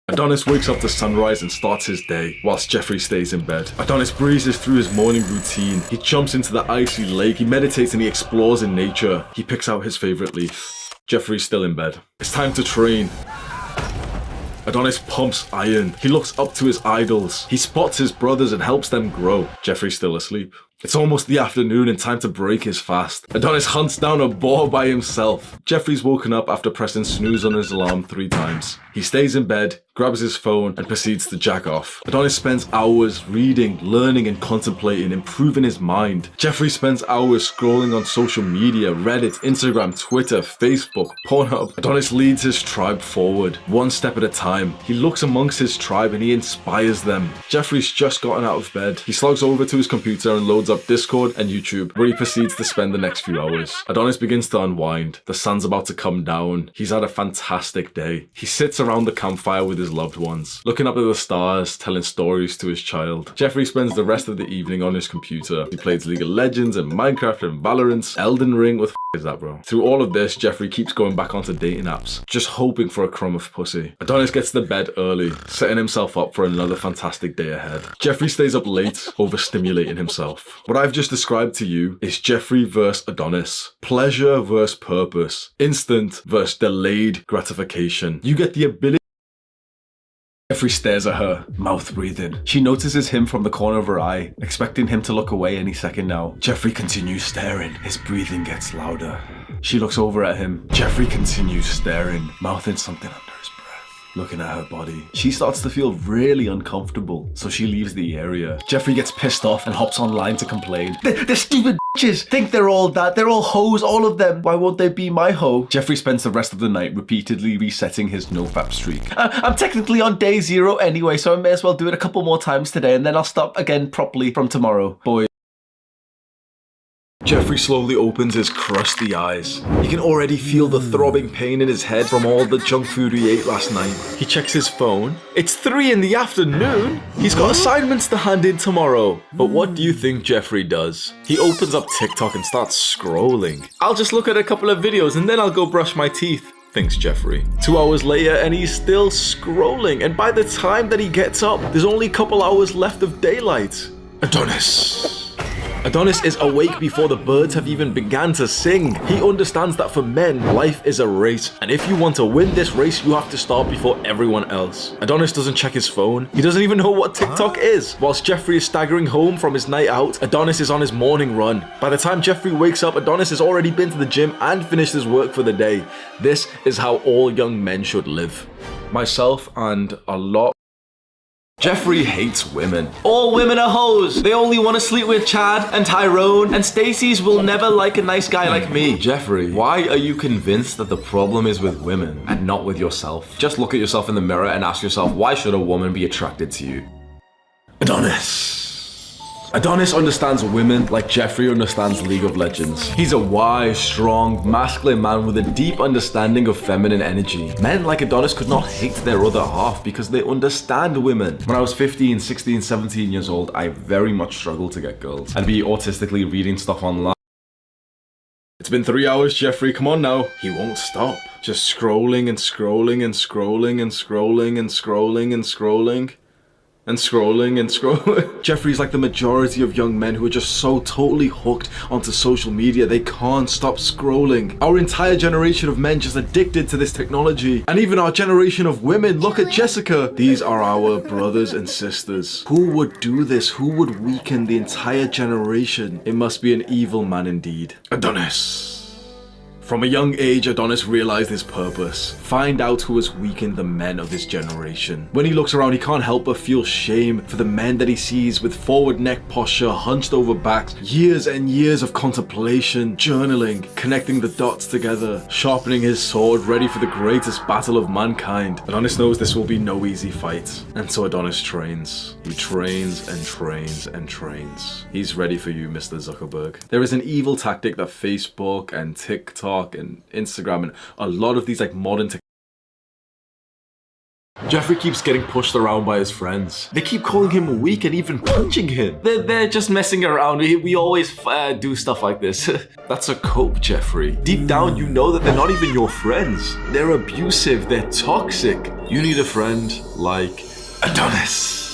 Adonis wakes up to sunrise and starts his day, whilst Jeffrey stays in bed. Adonis breezes through his morning routine. He jumps into the icy lake, he meditates and he explores in nature. He picks out his favorite leaf. Jeffrey's still in bed. It's time to train. Adonis pumps iron. He looks up to his idols. He spots his brothers and helps them grow. Jeffrey's still asleep. It's almost the afternoon and time to break his fast. Adonis hunts down a boar by himself. Jeffrey's woken up after pressing snooze on his alarm 3 times. He stays in bed, grabs his phone, and proceeds to jack off. Adonis spends hours reading, learning, and contemplating, improving his mind. Jeffrey spends hours scrolling on social media, Reddit, Instagram, Twitter, Facebook, Pornhub. Adonis leads his tribe forward, one step at a time. He looks amongst his tribe and he inspires them. Jeffrey's just gotten out of bed. He slogs over to his computer and loads up Discord and YouTube, where he proceeds to spend the next few hours. Adonis begins to unwind. The sun's about to come down. He's had a fantastic day. He sits around the campfire with his loved ones, looking up at the stars, telling stories to his child. Jeffrey spends the rest of the evening on his computer. He plays League of Legends and Minecraft and Valorant, Elden Ring. What the f is that, bro? Through all of this, Jeffrey keeps going back onto dating apps, just hoping for a crumb of pussy. Adonis gets to bed early, setting himself up for another fantastic day ahead. Jeffrey stays up late, overstimulating himself. What I've just described to you is Jeffrey versus Adonis. Pleasure versus purpose. Instant versus delayed gratification. You get the ability. Jeffrey stares at her, mouth breathing. She notices him from the corner of her eye, expecting him to look away any second now. Jeffrey continues staring. His breathing gets louder. She looks over at him. Jeffrey continues staring, mouthing something under his breath, looking at her body. She starts to feel really uncomfortable, so she leaves the area. Jeffrey gets pissed off and hops online to complain. They're stupid bitches! Think they're all that. They're all hoes, all of them. Why won't they be my hoe? Jeffrey spends the rest of the night repeatedly resetting his nofap streak. I'm technically on day 0 anyway, so I may as well do it a couple more times today and then I'll stop again properly from tomorrow. Boy. Jeffrey slowly opens his crusty eyes. He can already feel the throbbing pain in his head from all the junk food he ate last night. He checks his phone. It's 3 in the afternoon. He's got assignments to hand in tomorrow. But what do you think Jeffrey does? He opens up TikTok and starts scrolling. I'll just look at a couple of videos and then I'll go brush my teeth, thinks Jeffrey. 2 hours later and he's still scrolling. And by the time that he gets up, there's only a couple hours left of daylight. Adonis is awake before the birds have even begun to sing. He understands that for men, life is a race, and if you want to win this race, you have to start before everyone else. Adonis doesn't check his phone. He doesn't even know what TikTok is. Whilst Jeffrey is staggering home from his night out, Adonis is on his morning run. By the time Jeffrey wakes up, Adonis has already been to the gym and finished his work for the day. This is how all young men should live. Myself and a lot. Jeffrey hates women. All women are hoes. They only want to sleep with Chad and Tyrone, and Stacy's will never like a nice guy like me. Jeffrey, why are you convinced that the problem is with women and not with yourself? Just look at yourself in the mirror and ask yourself, why should a woman be attracted to you? Adonis understands women like Jeffrey understands League of Legends. He's a wise, strong, masculine man with a deep understanding of feminine energy. Men like Adonis could not hate their other half because they understand women. When I was 15, 16, 17 years old, I very much struggled to get girls. I'd be autistically reading stuff online. It's been 3 hours, Jeffrey, come on now. He won't stop. Just scrolling and scrolling and scrolling and scrolling and scrolling and scrolling. And scrolling and scrolling. Jeffrey's like the majority of young men who are just so totally hooked onto social media, they can't stop scrolling. Our entire generation of men just addicted to this technology. And even our generation of women, look at Jessica. These are our brothers and sisters. Who would do this? Who would weaken the entire generation? It must be an evil man indeed. Adonis. From a young age, Adonis realized his purpose. Find out who has weakened the men of his generation. When he looks around, he can't help but feel shame for the men that he sees with forward neck posture, hunched over backs, years and years of contemplation, journaling, connecting the dots together, sharpening his sword, ready for the greatest battle of mankind. Adonis knows this will be no easy fight, and so Adonis trains. He trains and trains and trains. He's ready for you, Mr. Zuckerberg. There is an evil tactic that Facebook and TikTok and Instagram and a lot of these like modern Jeffrey keeps getting pushed around by his friends. They keep calling him weak and even punching him. They're just messing around. We always do stuff like this. That's a cope, Jeffrey. Deep down, you know that they're not even your friends. They're abusive. They're toxic. You need a friend like Adonis.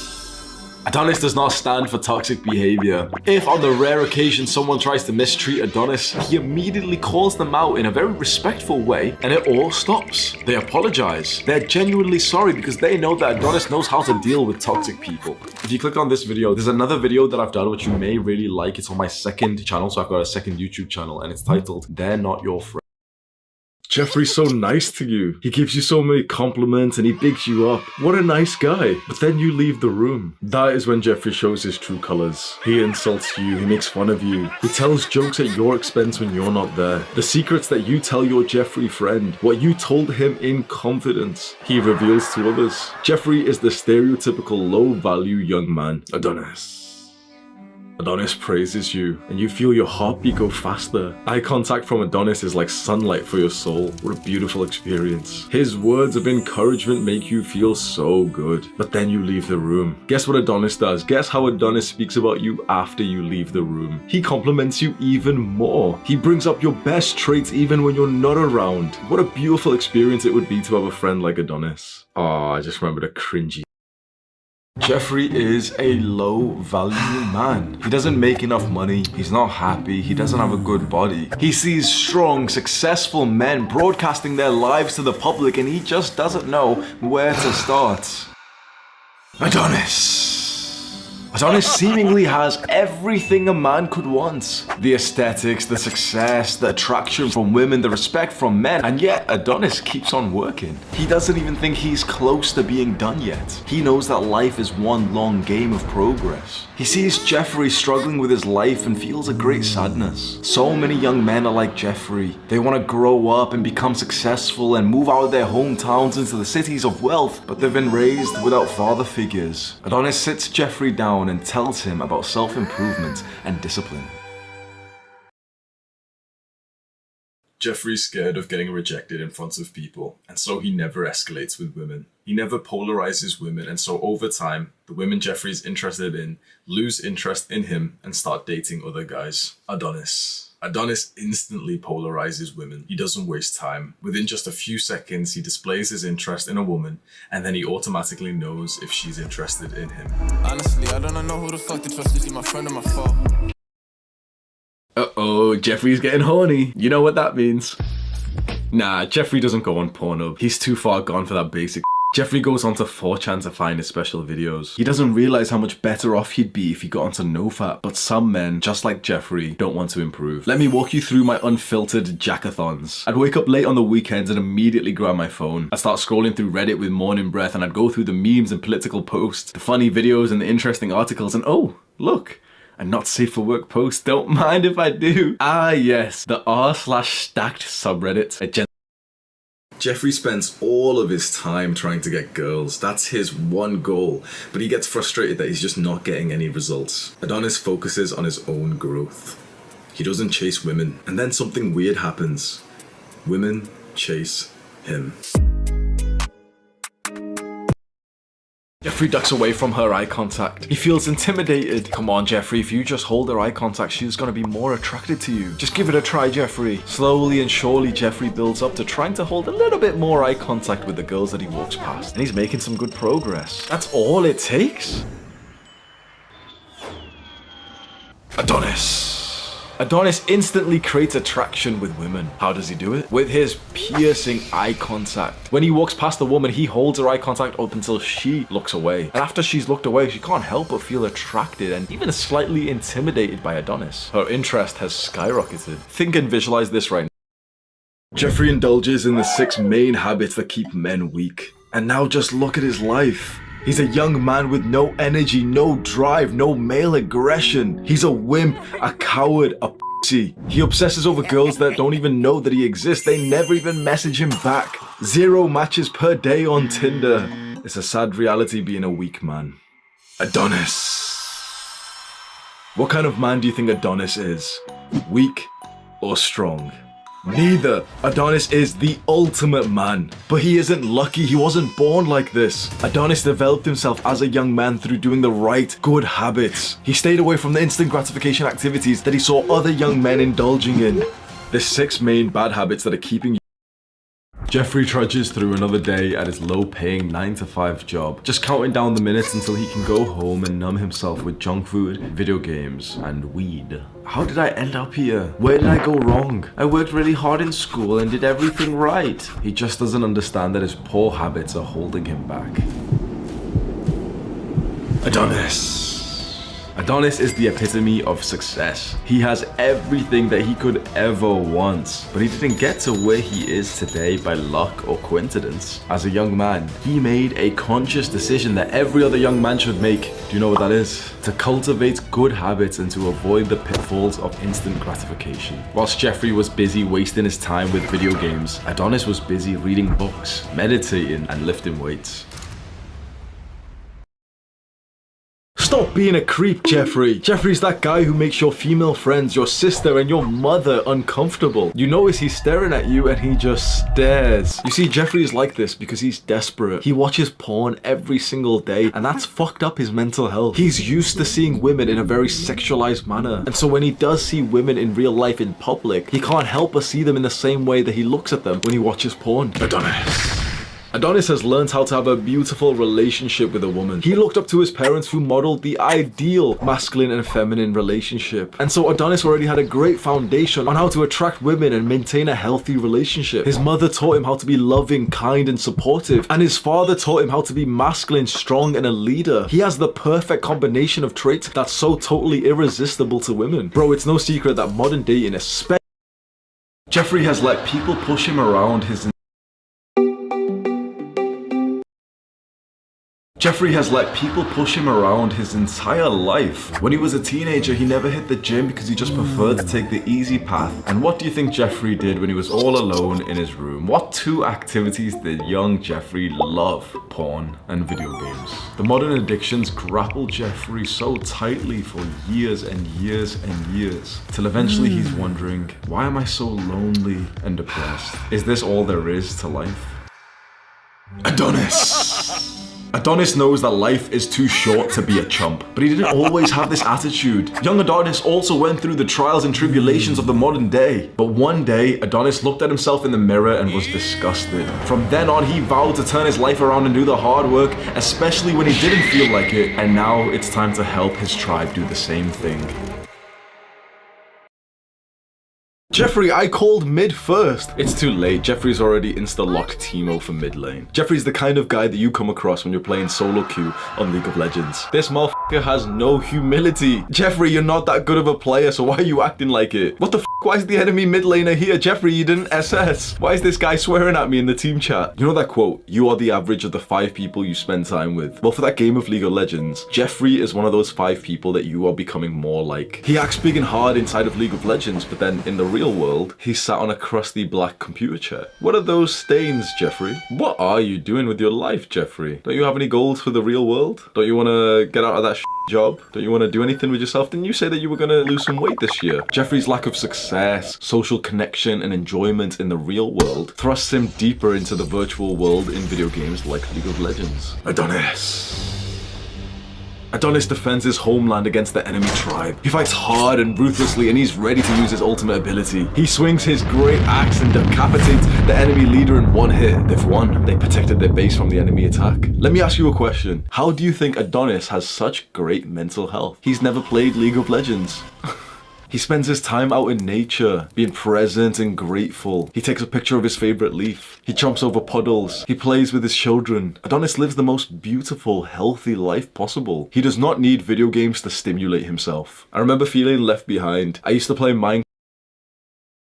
Adonis does not stand for toxic behavior. If on the rare occasion someone tries to mistreat Adonis, he immediately calls them out in a very respectful way and it all stops. They apologize. They're genuinely sorry because they know that Adonis knows how to deal with toxic people. If you click on this video, there's another video that I've done which you may really like. It's on my second channel, so I've got a second YouTube channel and it's titled They're Not Your Friends. Jeffrey's so nice to you. He gives you so many compliments and he bigs you up. What a nice guy. But then you leave the room. That is when Jeffrey shows his true colors. He insults you. He makes fun of you. He tells jokes at your expense when you're not there. The secrets that you tell your Jeffrey friend, what you told him in confidence, he reveals to others. Jeffrey is the stereotypical low-value young man. Adonis. Adonis praises you, and you feel your heartbeat go faster. Eye contact from Adonis is like sunlight for your soul. What a beautiful experience. His words of encouragement make you feel so good. But then you leave the room. Guess what Adonis does? Guess how Adonis speaks about you after you leave the room. He compliments you even more. He brings up your best traits even when you're not around. What a beautiful experience it would be to have a friend like Adonis. Oh, I just remembered a cringy. Jeffrey is a low-value man. He doesn't make enough money, he's not happy, he doesn't have a good body. He sees strong, successful men broadcasting their lives to the public and he just doesn't know where to start. Adonis. Adonis seemingly has everything a man could want. The aesthetics, the success, the attraction from women, the respect from men, and yet Adonis keeps on working. He doesn't even think he's close to being done yet. He knows that life is one long game of progress. He sees Jeffrey struggling with his life and feels a great sadness. So many young men are like Jeffrey. They want to grow up and become successful and move out of their hometowns into the cities of wealth, but they've been raised without father figures. Adonis sits Jeffrey down and tells him about self-improvement and discipline. Jeffrey's scared of getting rejected in front of people, and so he never escalates with women. He never polarizes women, and so over time, the women Jeffrey's interested in lose interest in him and start dating other guys. Adonis. Adonis instantly polarizes women. He doesn't waste time. Within just a few seconds, he displays his interest in a woman, and then he automatically knows if she's interested in him. Honestly, I don't know who the fuck to trust, is he my friend or my foe? Uh-oh, Jeffrey's getting horny. You know what that means. Nah, Jeffrey doesn't go on Pornhub. He's too far gone for that basic. Jeffrey goes onto 4chan to find his special videos. He doesn't realize how much better off he'd be if he got onto NoFap, but some men, just like Jeffrey, don't want to improve. Let me walk you through my unfiltered jackathons. I'd wake up late on the weekends and immediately grab my phone. I'd start scrolling through Reddit with morning breath and I'd go through the memes and political posts, the funny videos and the interesting articles, and oh, look. A not safe for work post, don't mind if I do. Ah yes, the r/stacked subreddit. Jeffrey spends all of his time trying to get girls. That's his one goal, but he gets frustrated that he's just not getting any results. Adonis focuses on his own growth. He doesn't chase women, and then something weird happens. Women chase him. Jeffrey ducks away from her eye contact. He feels intimidated. Come on, Jeffrey, if you just hold her eye contact, she's gonna be more attracted to you. Just give it a try, Jeffrey. Slowly and surely, Jeffrey builds up to trying to hold a little bit more eye contact with the girls that he walks past. And he's making some good progress. That's all it takes. Adonis. Adonis instantly creates attraction with women. How does he do it? With his piercing eye contact. When he walks past a woman, he holds her eye contact up until she looks away. And after she's looked away, she can't help but feel attracted and even slightly intimidated by Adonis. Her interest has skyrocketed. Think and visualize this right now. Jeffrey indulges in the 6 main habits that keep men weak. And now just look at his life. He's a young man with no energy, no drive, no male aggression. He's a wimp, a coward, a pussy. He obsesses over girls that don't even know that he exists. They never even message him back. 0 matches per day on Tinder. It's a sad reality being a weak man. Adonis. What kind of man do you think Adonis is? Weak or strong? Neither. Adonis is the ultimate man. But he isn't lucky, he wasn't born like this. Adonis developed himself as a young man through doing the right, good habits. He stayed away from the instant gratification activities that he saw other young men indulging in. There's 6 main bad habits that are keeping you. Jeffrey trudges through another day at his low-paying 9-to-5 job, just counting down the minutes until he can go home and numb himself with junk food, video games, and weed. How did I end up here? Where did I go wrong? I worked really hard in school and did everything right. He just doesn't understand that his poor habits are holding him back. Adonis. Adonis is the epitome of success. He has everything that he could ever want, but he didn't get to where he is today by luck or coincidence. As a young man, he made a conscious decision that every other young man should make. Do you know what that is? To cultivate good habits and to avoid the pitfalls of instant gratification. Whilst Jeffrey was busy wasting his time with video games, Adonis was busy reading books, meditating, and lifting weights. Stop being a creep, Jeffrey. Jeffrey's that guy who makes your female friends, your sister, and your mother uncomfortable. You notice he's staring at you and he just stares. You see, Jeffrey is like this because he's desperate. He watches porn every single day and that's fucked up his mental health. He's used to seeing women in a very sexualized manner. And so when he does see women in real life in public, he can't help but see them in the same way that he looks at them when he watches porn. Adonis has learned how to have a beautiful relationship with a woman. He looked up to his parents who modeled the ideal masculine and feminine relationship. And so Adonis already had a great foundation on how to attract women and maintain a healthy relationship. His mother taught him how to be loving, kind, and supportive. And his father taught him how to be masculine, strong, and a leader. He has the perfect combination of traits that's so totally irresistible to women. Bro, it's no secret that modern dating, especially Jeffrey has let people push him around his entire life. When he was a teenager, he never hit the gym because he just preferred to take the easy path. And what do you think Jeffrey did when he was all alone in his room? What 2 activities did young Jeffrey love? Porn and video games. The modern addictions grappled Jeffrey so tightly for years and years and years, till eventually he's wondering, why am I so lonely and depressed? Is this all there is to life? Adonis knows that life is too short to be a chump, but he didn't always have this attitude. Young Adonis also went through the trials and tribulations of the modern day. But one day, Adonis looked at himself in the mirror and was disgusted. From then on, he vowed to turn his life around and do the hard work, especially when he didn't feel like it. And now it's time to help his tribe do the same thing. Jeffrey, I called mid first. It's too late. Jeffrey's already insta-locked Teemo for mid lane. Jeffrey's the kind of guy that you come across when you're playing solo queue on League of Legends. This motherfucker has no humility. Jeffrey, you're not that good of a player, so why are you acting like it? What the f? Why is the enemy mid laner here? Jeffrey, you didn't SS. Why is this guy swearing at me in the team chat? You know that quote, you are the average of the 5 people you spend time with? Well, for that game of League of Legends, Jeffrey is one of those 5 people that you are becoming more like. He acts big and hard inside of League of Legends, but then in the real world, he's sat on a crusty black computer chair. What are those stains, Jeffrey? What are you doing with your life, Jeffrey? Don't you have any goals for the real world? Don't you want to get out of that job? Don't you want to do anything with yourself? Didn't you say that you were going to lose some weight this year? Jeffrey's lack of success, social connection, and enjoyment in the real world thrusts him deeper into the virtual world in video games like League of Legends. Adonis defends his homeland against the enemy tribe. He fights hard and ruthlessly and he's ready to use his ultimate ability. He swings his great axe and decapitates the enemy leader in one hit. They've won. They protected their base from the enemy attack. Let me ask you a question. How do you think Adonis has such great mental health? He's never played League of Legends. He spends his time out in nature, being present and grateful. He takes a picture of his favorite leaf. He jumps over puddles. He plays with his children. Adonis lives the most beautiful, healthy life possible. He does not need video games to stimulate himself. I remember feeling left behind. I used to play Minecraft.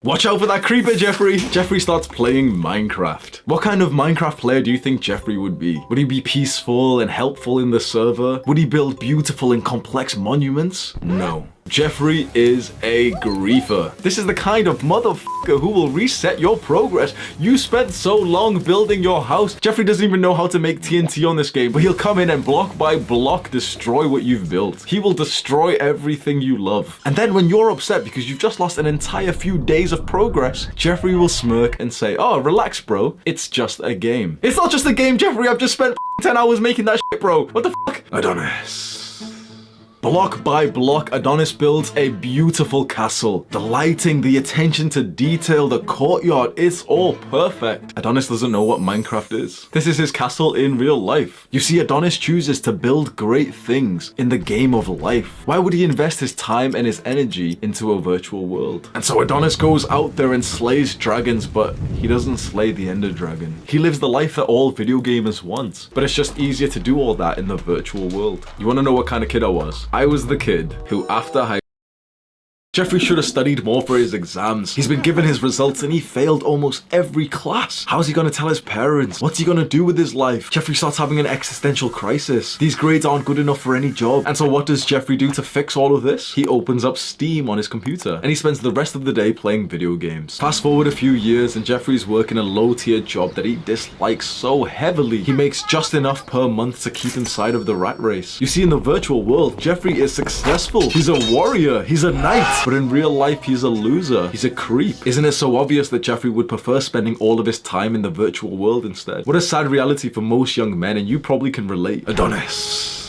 Watch out for that creeper, Jeffrey! Jeffrey starts playing Minecraft. What kind of Minecraft player do you think Jeffrey would be? Would he be peaceful and helpful in the server? Would he build beautiful and complex monuments? No. Jeffrey is a griefer. This is the kind of motherfucker who will reset your progress. You spent so long building your house. Jeffrey doesn't even know how to make TNT on this game, but he'll come in and block by block destroy what you've built. He will destroy everything you love. And then when you're upset because you've just lost an entire few days of progress, Jeffrey will smirk and say, oh, relax, bro. It's just a game. It's not just a game, Jeffrey. I've just spent 10 hours making that shit, bro. What the fuck? Adonis. Block by block, Adonis builds a beautiful castle. The lighting, the attention to detail, the courtyard, it's all perfect. Adonis doesn't know what Minecraft is. This is his castle in real life. You see, Adonis chooses to build great things in the game of life. Why would he invest his time and his energy into a virtual world? And so Adonis goes out there and slays dragons, but he doesn't slay the Ender Dragon. He lives the life that all video gamers want, but it's just easier to do all that in the virtual world. You wanna know what kind of kid I was? I was the kid who, after high Jeffrey should have studied more for his exams. He's been given his results and he failed almost every class. How's he gonna tell his parents? What's he gonna do with his life? Jeffrey starts having an existential crisis. These grades aren't good enough for any job. And so what does Jeffrey do to fix all of this? He opens up Steam on his computer and he spends the rest of the day playing video games. Fast forward a few years and Jeffrey's working a low-tier job that he dislikes so heavily. He makes just enough per month to keep inside of the rat race. You see, in the virtual world, Jeffrey is successful. He's a warrior. He's a knight. But in real life, he's a loser. He's a creep. Isn't it so obvious that Jeffrey would prefer spending all of his time in the virtual world instead? What a sad reality for most young men, and you probably can relate. Adonis.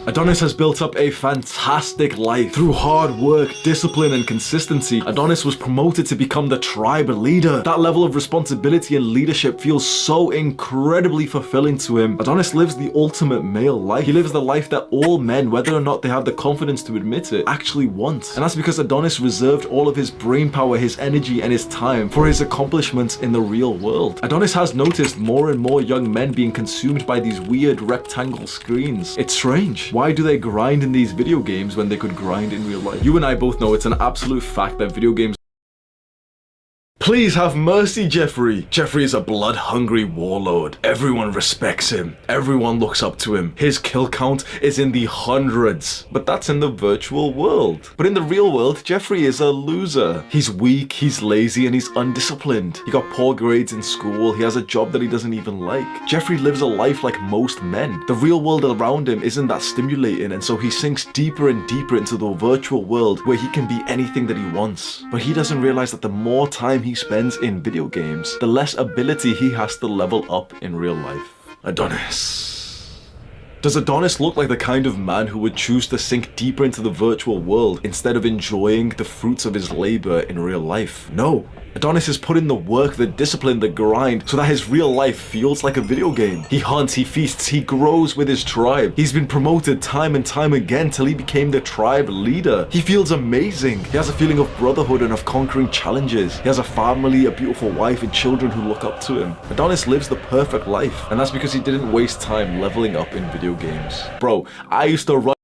Adonis has built up a fantastic life. Through hard work, discipline, and consistency, Adonis was promoted to become the tribe leader. That level of responsibility and leadership feels so incredibly fulfilling to him. Adonis lives the ultimate male life. He lives the life that all men, whether or not they have the confidence to admit it, actually want. And that's because Adonis reserved all of his brain power, his energy, and his time for his accomplishments in the real world. Adonis has noticed more and more young men being consumed by these weird rectangle screens. It's strange. Why do they grind in these video games when they could grind in real life? You and I both know it's an absolute fact that video games. Please have mercy, Jeffrey. Jeffrey is a blood-hungry warlord. Everyone respects him. Everyone looks up to him. His kill count is in the hundreds. But that's in the virtual world. But in the real world, Jeffrey is a loser. He's weak, he's lazy, and he's undisciplined. He got poor grades in school. He has a job that he doesn't even like. Jeffrey lives a life like most men. The real world around him isn't that stimulating, and so he sinks deeper and deeper into the virtual world where he can be anything that he wants. But he doesn't realize that the more time he spends in video games, the less ability he has to level up in real life. Adonis. Does Adonis look like the kind of man who would choose to sink deeper into the virtual world instead of enjoying the fruits of his labor in real life? No. Adonis has put in the work, the discipline, the grind, so that his real life feels like a video game. He hunts, he feasts, he grows with his tribe. He's been promoted time and time again till he became the tribe leader. He feels amazing. He has a feeling of brotherhood and of conquering challenges. He has a family, a beautiful wife, and children who look up to him. Adonis lives the perfect life, and that's because he didn't waste time leveling up in video games. Bro, I used to run